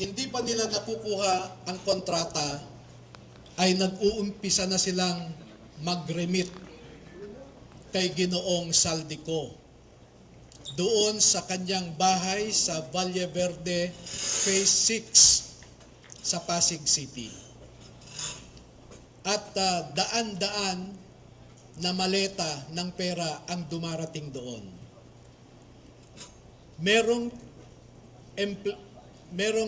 hindi pa nila nakukuha ang kontrata, ay nag-uumpisa na silang mag-remit kay Ginoong Saldico doon sa kanyang bahay sa Valle Verde Phase 6 sa Pasig City. At daan-daan na maleta ng pera ang dumarating doon. Merong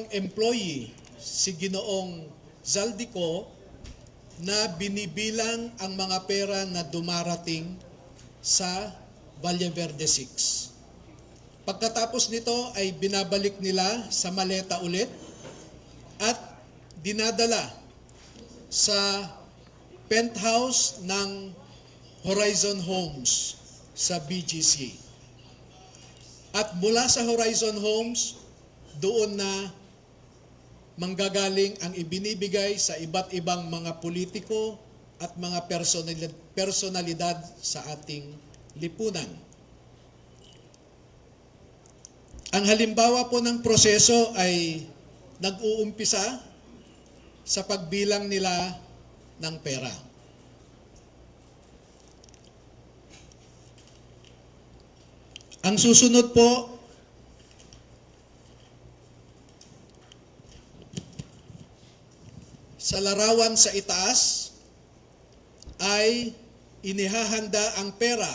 employee si Ginoong Zaldico na binibilang ang mga pera na dumarating sa Valle Verde 6. Pagkatapos nito ay binabalik nila sa maleta ulit at dinadala sa penthouse ng Horizon Homes sa BGC. At mula sa Horizon Homes, doon na manggagaling ang ibinibigay sa iba't ibang mga politiko at mga personalidad sa ating lipunan. Ang halimbawa po ng proseso ay nag-uumpisa sa pagbilang nila ng pera. Ang susunod po, sa larawan sa itaas ay inihahanda ang pera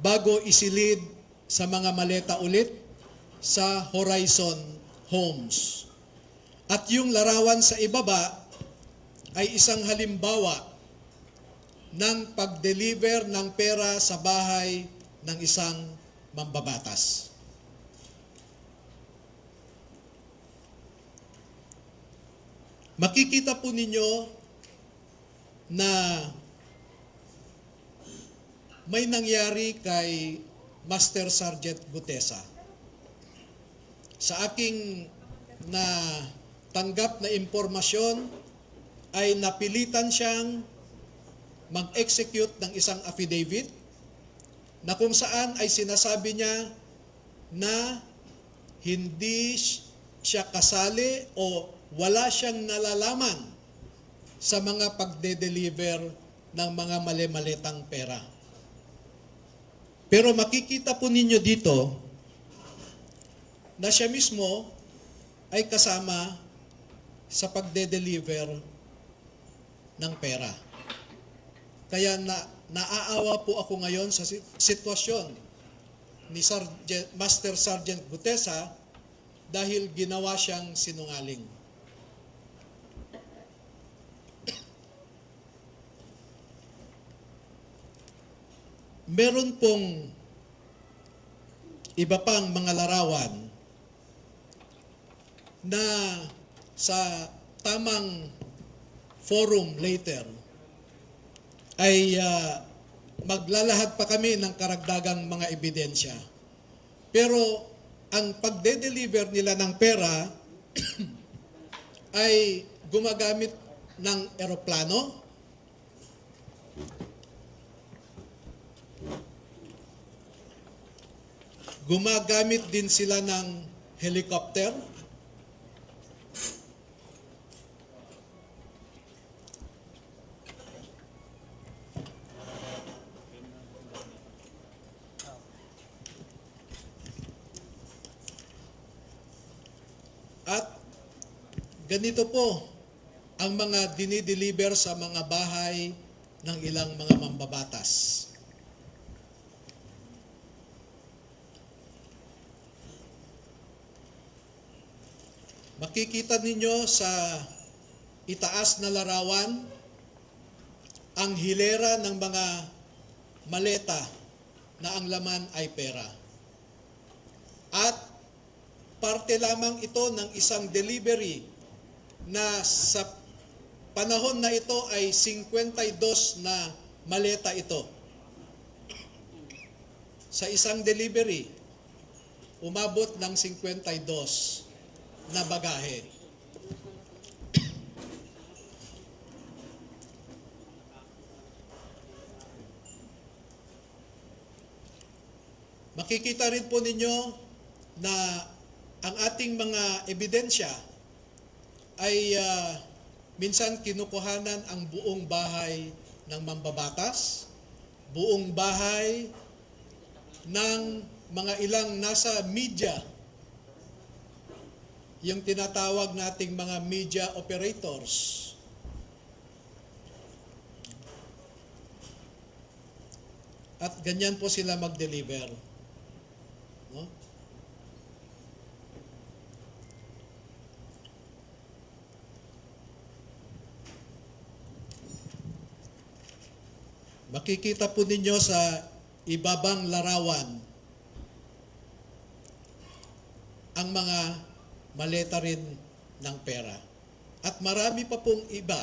bago isilid sa mga maleta ulit sa Horizon Homes. At yung larawan sa ibaba ay isang halimbawa ng pag-deliver ng pera sa bahay ng isang mambabatas. Makikita po ninyo na may nangyari kay Master Sergeant Gutesa. Sa aking tanggap na impormasyon ay napilitan siyang mag-execute ng isang affidavit na kung saan ay sinasabi niya na hindi siya kasali o wala siyang nalalaman sa mga pagde-deliver ng mga mali-malitang pera. Pero makikita po ninyo dito na siya mismo ay kasama sa pagde-deliver ng pera. Kaya naaawa po ako ngayon sa sitwasyon ni Master Sergeant Gutesa dahil ginawa siyang sinungaling. Meron pong iba pang mga larawan na sa tamang forum later ay maglalahad pa kami ng karagdagang mga ebidensya. Pero ang pagde-deliver nila ng pera ay gumagamit ng eroplano, gumagamit din sila ng helicopter, at ganito po ang mga dinideliver sa mga bahay ng ilang mga mambabatas. Makikita ninyo sa itaas na larawan ang hilera ng mga maleta na ang laman ay pera. At parte lamang ito ng isang delivery na sa panahon na ito ay 52 na maleta ito. Sa isang delivery, umabot ng 52 na bagahe. Makikita rin po ninyo na ang ating mga ebidensya ay minsan kinukuhanan ang buong bahay ng mambabatas, buong bahay ng mga ilang nasa media, yung tinatawag nating mga media operators. At ganyan po sila mag-deliver. No? Makikita po ninyo sa ibabang larawan ang mga maleta rin ng pera. At marami pa pong iba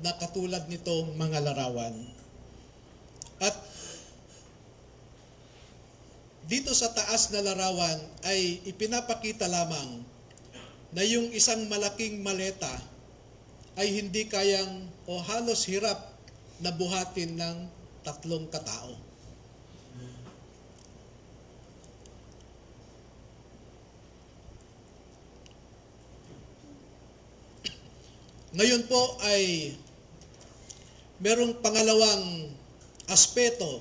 na katulad nitong mga larawan. At dito sa taas na larawan ay ipinapakita lamang na yung isang malaking maleta ay hindi kayang o halos hirap na buhatin ng 3 katao. Ngayon po ay merong pangalawang aspeto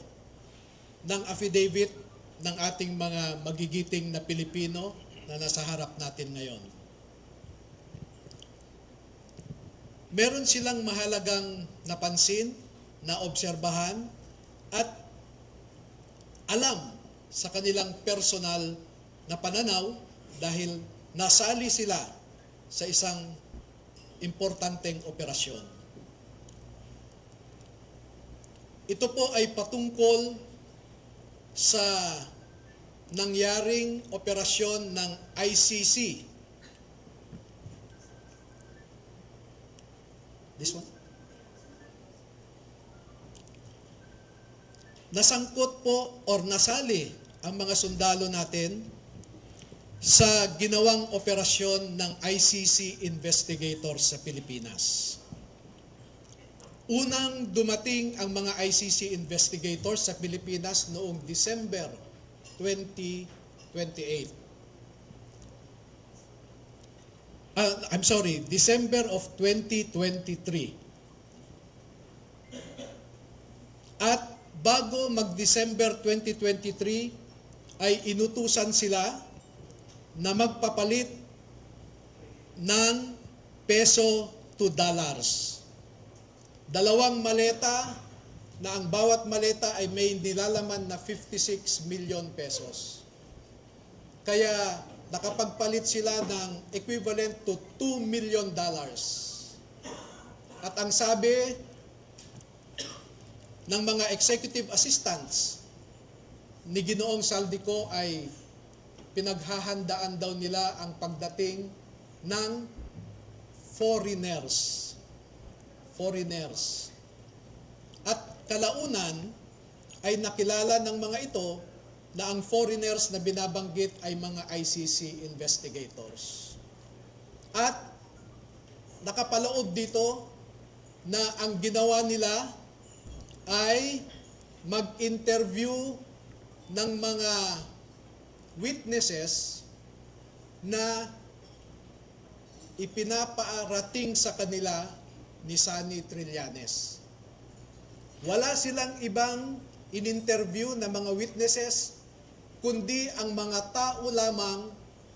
ng affidavit ng ating mga magigiting na Pilipino na nasa harap natin ngayon. Meron silang mahalagang napansin, na obserbahan, at alam sa kanilang personal na pananaw dahil nasali sila sa isang importanteng operasyon. Ito po ay patungkol sa nangyaring operasyon ng ICC. This one? Nasangkot po or nasali ang mga sundalo natin sa ginawang operasyon ng ICC investigators sa Pilipinas. Unang dumating ang mga ICC investigators sa Pilipinas noong December 2028. December of 2023. At bago mag-December 2023 ay inutusan sila na magpapalit ng peso to dollars. 2 maleta na ang bawat maleta ay may nilalaman na 56 million pesos. Kaya nakapagpalit sila ng equivalent to $2 million. At ang sabi ng mga executive assistants ni Ginoong Saldico ay pinaghahandaan daw nila ang pagdating ng foreigners. At kalaunan ay nakilala ng mga ito na ang foreigners na binabanggit ay mga ICC investigators. At nakapaloob dito na ang ginawa nila ay mag-interview ng mga witnesses na ipinapaarating sa kanila ni Sunny Trillanes. Wala silang ibang in-interview na mga witnesses, kundi ang mga tao lamang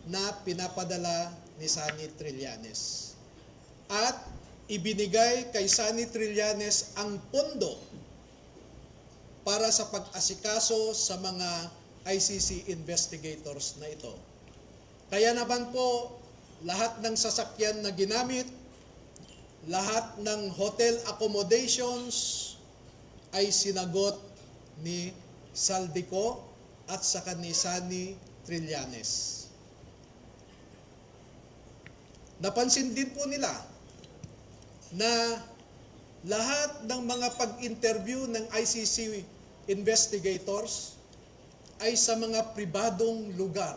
na pinapadala ni Sunny Trillanes. At ibinigay kay Sunny Trillanes ang pondo para sa pag-asikaso sa mga ICC investigators na ito. Kaya naman po, lahat ng sasakyan na ginamit, lahat ng hotel accommodations ay sinagot ni Saldico at saka ni Sunny Trillanes. Napansin din po nila na lahat ng mga pag-interview ng ICC investigators ay sa mga pribadong lugar.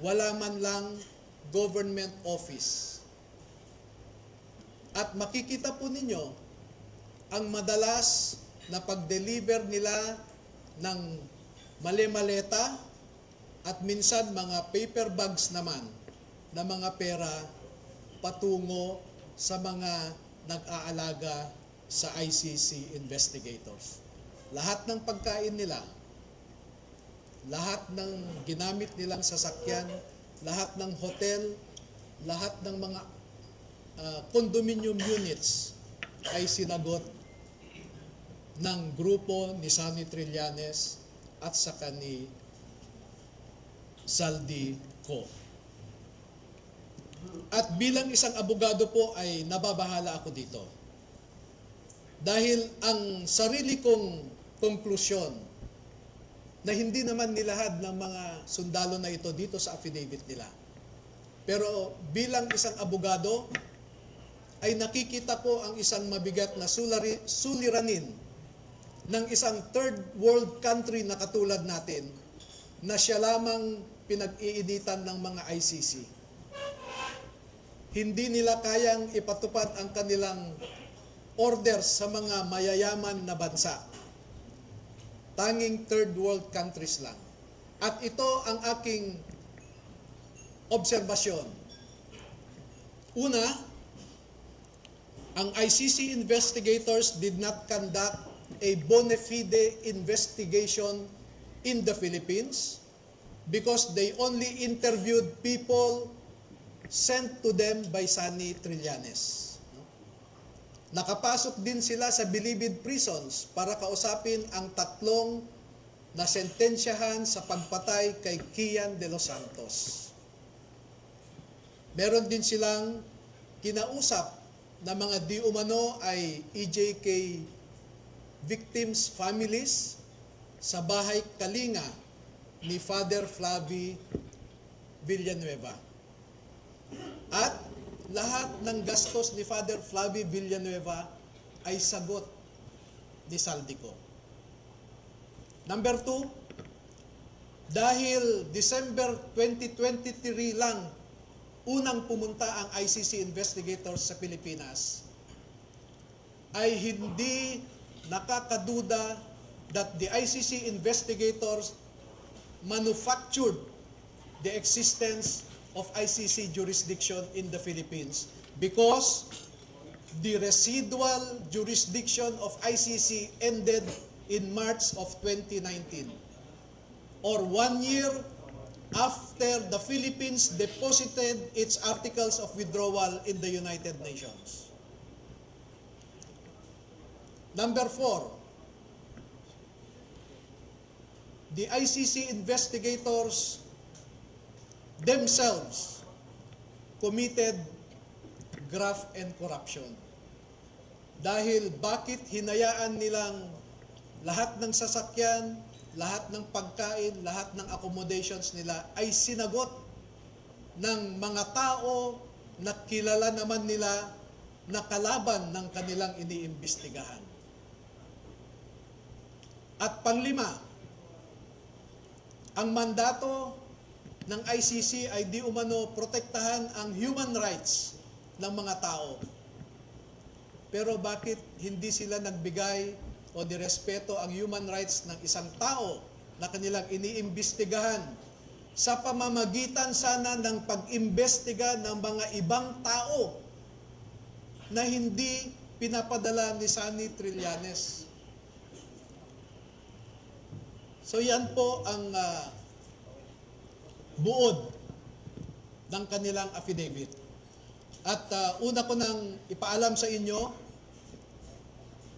Wala man lang government office. At makikita po ninyo ang madalas na pag-deliver nila ng mali-maleta at minsan mga paper bags naman na mga pera patungo sa mga nag-aalaga sa ICC investigators. Lahat ng pagkain nila, lahat ng ginamit nilang sasakyan, lahat ng hotel, lahat ng mga condominium units ay sinagot ng grupo ni Sunny Trillanes at saka ni Zaldy Co. At bilang isang abogado po ay nababahala ako dito. Dahil ang sarili kong konklusyon na hindi naman nilahad ng mga sundalo na ito dito sa affidavit nila. Pero bilang isang abogado, ay nakikita ko ang isang mabigat na suliranin ng isang third world country na katulad natin na siya lamang pinag-iinitan ng mga ICC. Hindi nila kayang ipatupad ang kanilang orders sa mga mayayaman na bansa. Tanging third world countries lang. At ito ang aking obserbasyon. Una, ang ICC investigators did not conduct a bona fide investigation in the Philippines because they only interviewed people sent to them by Sunny Trillanes. Nakapasok din sila sa bilibid prisons para kausapin ang tatlong nasentensyahan sa pagpatay kay Kian de los Santos. Meron din silang kinausap na mga di umano ay EJK victims' families sa bahay Kalinga ni Father Flavie Villanueva. At lahat ng gastos ni Father Flavie Villanueva ay sagot ni Zaldy Co. Number 2, dahil December 2023 lang unang pumunta ang ICC investigators sa Pilipinas, ay hindi nakakaduda that the ICC investigators manufactured the existence of ICC jurisdiction in the Philippines because the residual jurisdiction of ICC ended in March of 2019, or 1 year after the Philippines deposited its articles of withdrawal in the United Nations. Number 4, the ICC investigators themselves committed graft and corruption. Dahil bakit hinayaan nilang lahat ng sasakyan, lahat ng pagkain, lahat ng accommodations nila ay sinagot ng mga tao na kilala naman nila na kalaban ng kanilang iniimbestigahan. At panglima, ang mandato ng ICC ay di umano protektahan ang human rights ng mga tao. Pero bakit hindi sila nagbigay o direspeto ang human rights ng isang tao na kanilang iniimbestigahan sa pamamagitan sana ng pag-imbestiga ng mga ibang tao na hindi pinapadala ni Sunny Trillanes? So yan po ang buod ng kanilang affidavit. At una ko nang ipaalam sa inyo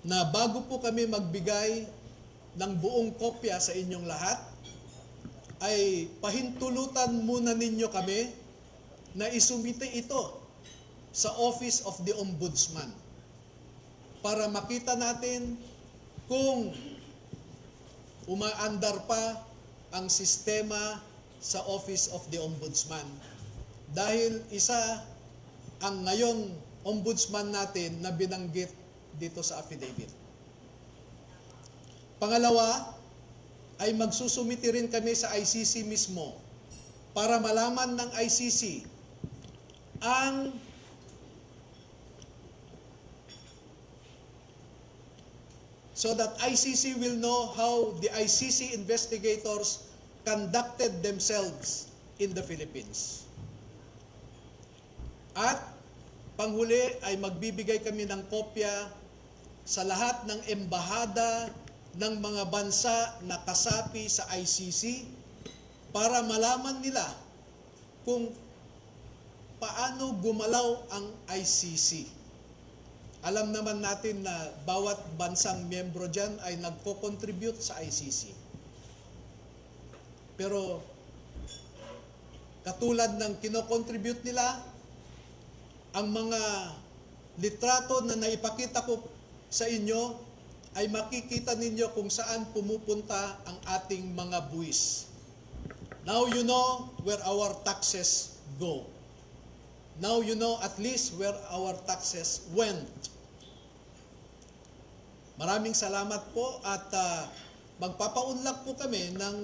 na bago po kami magbigay ng buong kopya sa inyong lahat, ay pahintulutan muna ninyo kami na isumite ito sa Office of the Ombudsman para makita natin kung umaandar pa ang sistema sa Office of the Ombudsman. Dahil isa ang ngayon ombudsman natin na binanggit dito sa affidavit. Pangalawa, ay magsusumiti rin kami sa ICC mismo para malaman ng ICC ang so that ICC will know how the ICC investigators conducted themselves in the Philippines. At panghuli ay magbibigay kami ng kopya sa lahat ng embahada ng mga bansa na kasapi sa ICC para malaman nila kung paano gumalaw ang ICC. Alam naman natin na bawat bansang miyembro dyan ay nagko-contribute sa ICC. Pero katulad ng kino-contribute nila, ang mga litrato na naipakita ko sa inyo ay makikita ninyo kung saan pumupunta ang ating mga buwis. Now you know where our taxes go. Now you know at least where our taxes went. Maraming salamat po at magpapaunlak po kami ng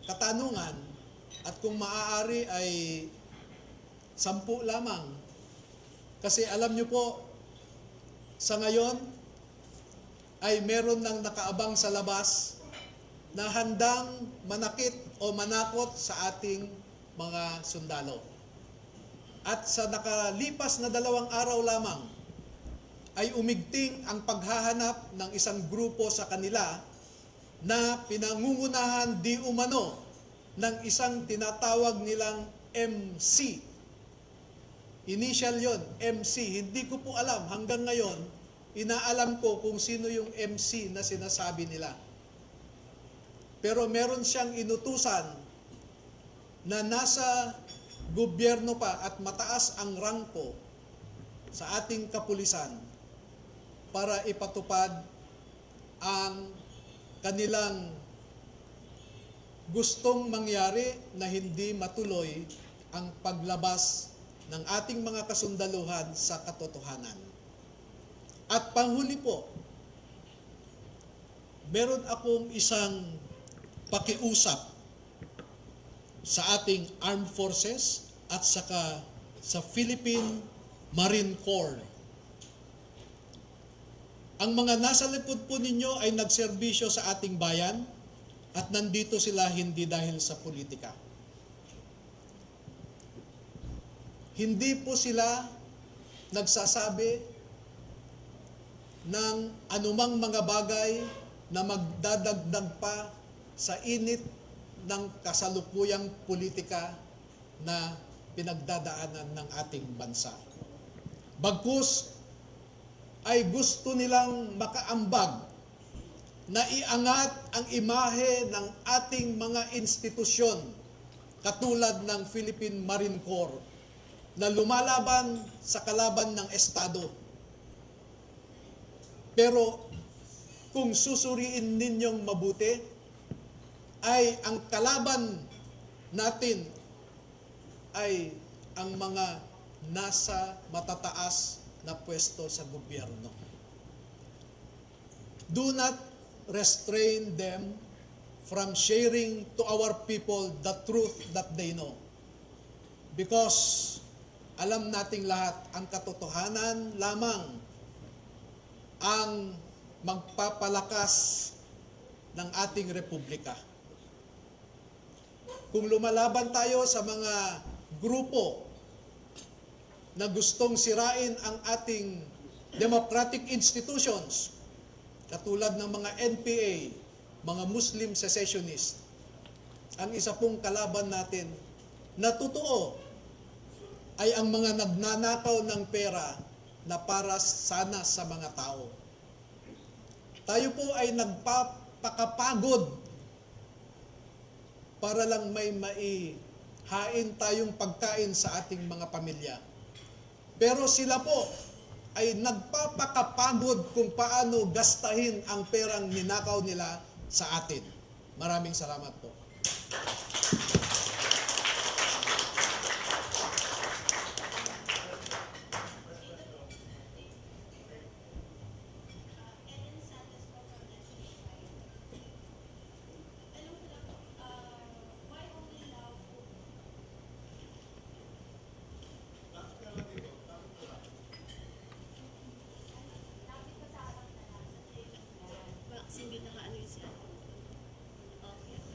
katanungan at kung maaari ay 10 lamang. Kasi alam nyo po, sa ngayon ay meron nang nakaabang sa labas na handang manakit o manakot sa ating mga sundalo. At sa nakalipas na 2 araw lamang, ay umigting ang paghahanap ng isang grupo sa kanila na pinangungunahan di umano ng isang tinatawag nilang MC. Initial yon, MC. Hindi ko po alam, hanggang ngayon, inaalam ko kung sino yung MC na sinasabi nila. Pero meron siyang inutusan na nasa gobyerno pa at mataas ang rangko sa ating kapulisan para ipatupad ang kanilang gustong mangyari na hindi matuloy ang paglabas ng ating mga kasundaluhan sa katotohanan. At panghuli po, meron akong isang pakiusap sa ating armed forces at saka sa Philippine Marine Corps. Ang mga nasa likod po ninyo ay nagserbisyo sa ating bayan at nandito sila hindi dahil sa politika. Hindi po sila nagsasabi ng anumang mga bagay na magdadagdag pa sa init ng kasalukuyang politika na pinagdadaanan ng ating bansa. Bagkus ay gusto nilang makaambag na iangat ang imahe ng ating mga institusyon katulad ng Philippine Marine Corps na lumalaban sa kalaban ng Estado. Pero kung susuriin ninyong mabuti, ay ang kalaban natin ay ang mga nasa matataas na pwesto sa gobyerno. Do not restrain them from sharing to our people the truth that they know. Because alam nating lahat, ang katotohanan lamang ang magpapalakas ng ating republika. Kung lumalaban tayo sa mga grupo na gustong sirain ang ating democratic institutions, katulad ng mga NPA, mga Muslim secessionists, ang isa pong kalaban natin na totoo ay ang mga nagnanakaw ng pera na para sana sa mga tao. Tayo po ay nagpapakapagod para lang may maihain tayong pagkain sa ating mga pamilya. Pero sila po ay nagpapakapagod kung paano gastahin ang perang ninakaw nila sa atin. Maraming salamat po. Hindi naka-ano yun siya. Okay.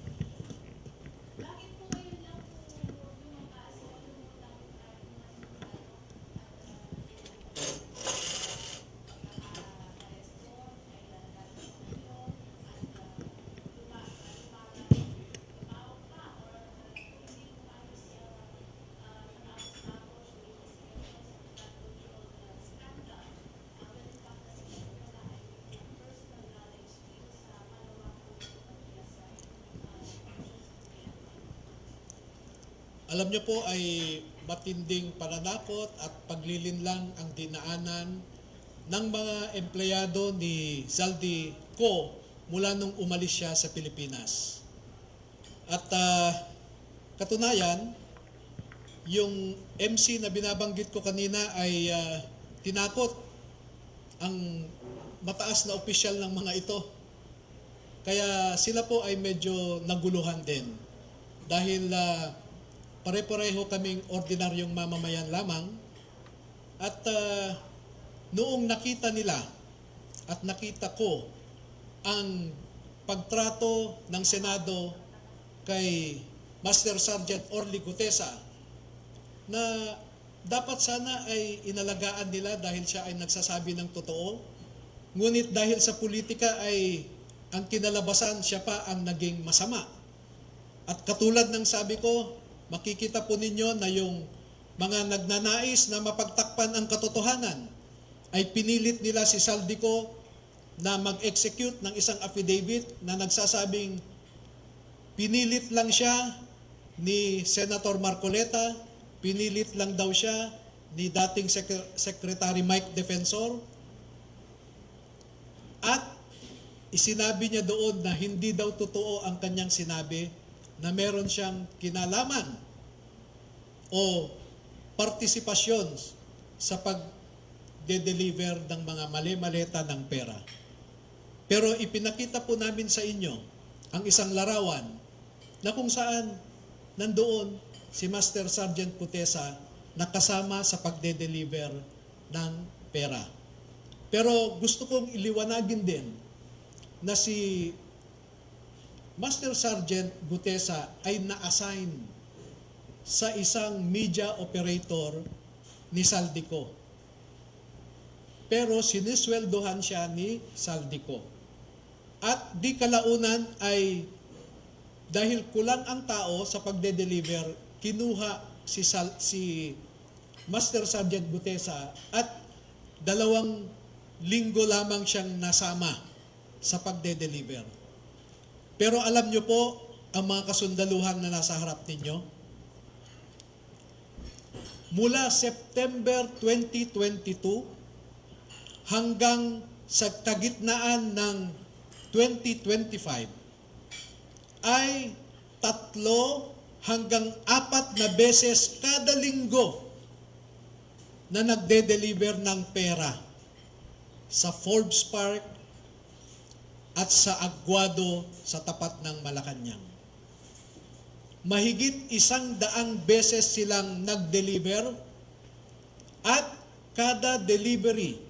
alam niyo po ay matinding pananakot at paglilinlang ang dinaanan ng mga empleyado ni Zaldico mula nung umalis siya sa Pilipinas. At katunayan, yung MC na binabanggit ko kanina ay tinakot ang mataas na opisyal ng mga ito. Kaya sila po ay medyo naguluhan din. Dahil pare-pareho kaming ordinaryong mamamayan lamang. At noong nakita nila at nakita ko ang pagtrato ng Senado kay Master Sergeant Orly Gutesa na dapat sana ay inalagaan nila dahil siya ay nagsasabi ng totoo. Ngunit dahil sa politika ay ang kinalabasan siya pa ang naging masama. At katulad ng sabi ko, makikita po ninyo na yung mga nagnanais na mapagtakpan ang katotohanan ay pinilit nila si Zaldico na mag-execute ng isang affidavit na nagsasabing pinilit lang siya ni Senator Marcoleta, pinilit lang daw siya ni dating Secretary Mike Defensor, at isinabi niya doon na hindi daw totoo ang kanyang sinabi na meron siyang kinalaman o partisipasyon sa pag-deliver ng mga mali-maleta ng pera. Pero ipinakita po namin sa inyo ang isang larawan na kung saan nandoon si Master Sergeant Gutesa na kasama sa pagde-deliver ng pera. Pero gusto kong iliwanagin din na si Master Sergeant Gutesa ay na-assign sa isang media operator ni Zaldico. Pero sinisweldohan siya ni Zaldico. At di kalaunan ay dahil kulang ang tao sa pagde-deliver, kinuha si Master Sergeant Gutesa at 2 linggo lamang siyang nasama sa pagde-deliver. Pero alam niyo po, ang mga kasundaluhan na nasa harap ninyo, mula September 2022 hanggang sa kagitnaan ng 2025 ay 3 hanggang 4 na beses kada linggo na nagde-deliver ng pera sa Forbes Park at sa Aguado sa tapat ng Malacanang. Mahigit 100 beses silang nag-deliver at kada delivery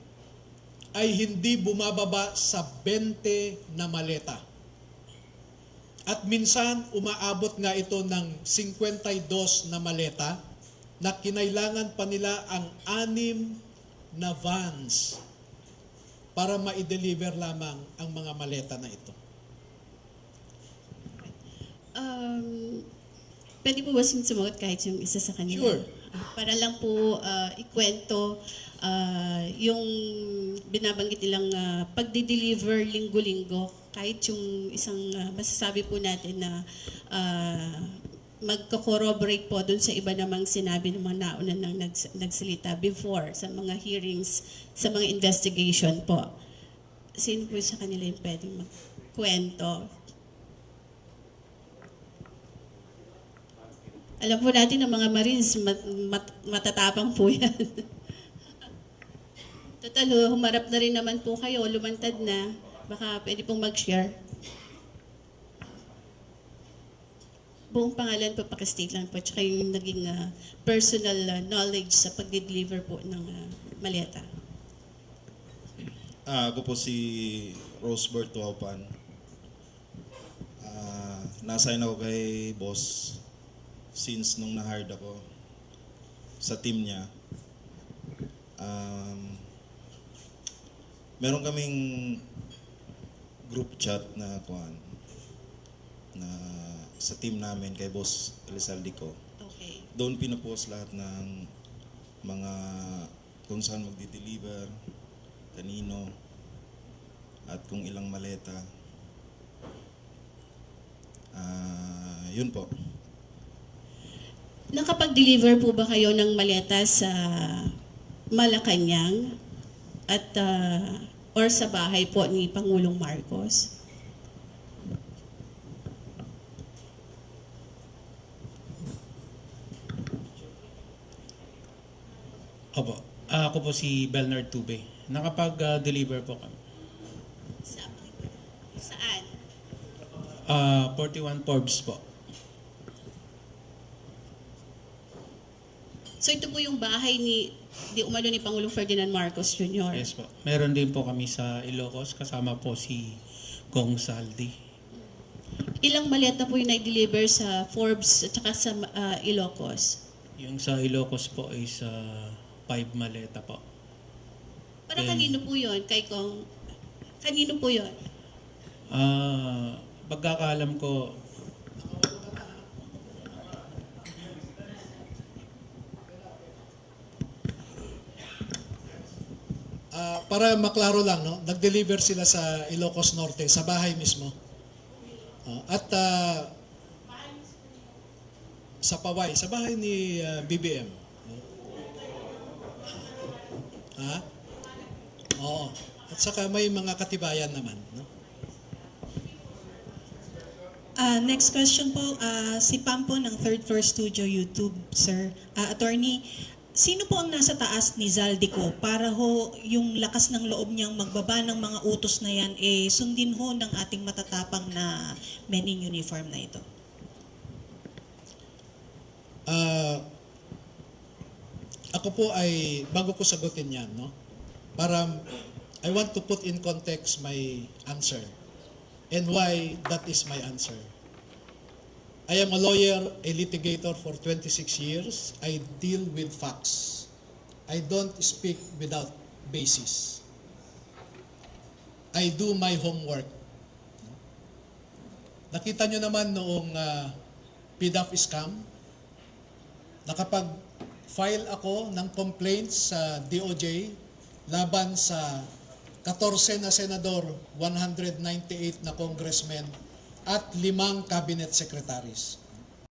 ay hindi bumababa sa 20 na maleta. At minsan umaabot nga ito ng 52 na maleta na kinailangan pa nila ang 6 na vans para ma-deliver lamang ang mga maleta na ito. Pwede po ba sumagot kahit yung isa sa kanila? Sure. Para lang po ikwento yung binabanggit nilang pagdi-deliver linggo-linggo, kahit yung isang masasabi po natin na magko-corroborate po dun sa iba namang sinabi ng mga nauna nang nagsalita before sa mga hearings, sa mga investigation po. Sino po sa kanila yung pwedeng magkwento? Alam po natin ng mga Marines, matatapang po yan. Total, humarap na rin naman po kayo, lumantad na. Baka pwede pong mag-share. Buong pangalan po, pakistate lang po, tsaka yung naging personal knowledge sa pag-deliver po ng maleta. Ako po si Rosebert Tuaupan. Na-assign ako kay boss since nung na-hired ako sa team niya. Meron kaming group chat na sa team namin kay Boss Elizaldico. Okay. Doon pinapost lahat ng mga kung saan magdi-deliver, kanino, at kung ilang maleta. Yun po. Nakapag-deliver po ba kayo ng maleta sa Malacanang at or sa bahay po ni Pangulong Marcos? Opo. Ako po si Belnard Tube. Nakapag-deliver po kami. Sa, saan? 41 Forbes po. So ito po yung bahay di umano ni Pangulong Ferdinand Marcos Jr. Yes po. Meron din po kami sa Ilocos. Kasama po si Gong Saldi. Ilang maleta po yung nag-deliver sa Forbes at saka sa Ilocos? Yung sa Ilocos po ay sa 5 maleta po. Para Then, kanino po yun? Kanino po yun? Pagkakaalam ko, Para maklaro lang, no? Nag-deliver sila sa Ilocos Norte, sa bahay mismo. At sa Paway, sa bahay ni BBM. Ha? Oo. At saka may mga katibayan naman, no? Next question po, si Pam po ng Third Floor Studio YouTube, sir. Attorney, sino po ang nasa taas ni Zaldico para ho yung lakas ng loob niyang magbaba ng mga utos na yan, sundin ho ng ating matatapang na men in uniform na ito? Ako po ay, bago ko sagutin yan, no? I want to put in context my answer and why that is my answer. I am a lawyer, a litigator for 26 years. I deal with facts. I don't speak without basis. I do my homework. Nakita nyo naman noong PDAF scam, nakapag-file ako ng complaints sa DOJ laban sa 14 na senador, 198 na congressmen, at 5 cabinet secretaries.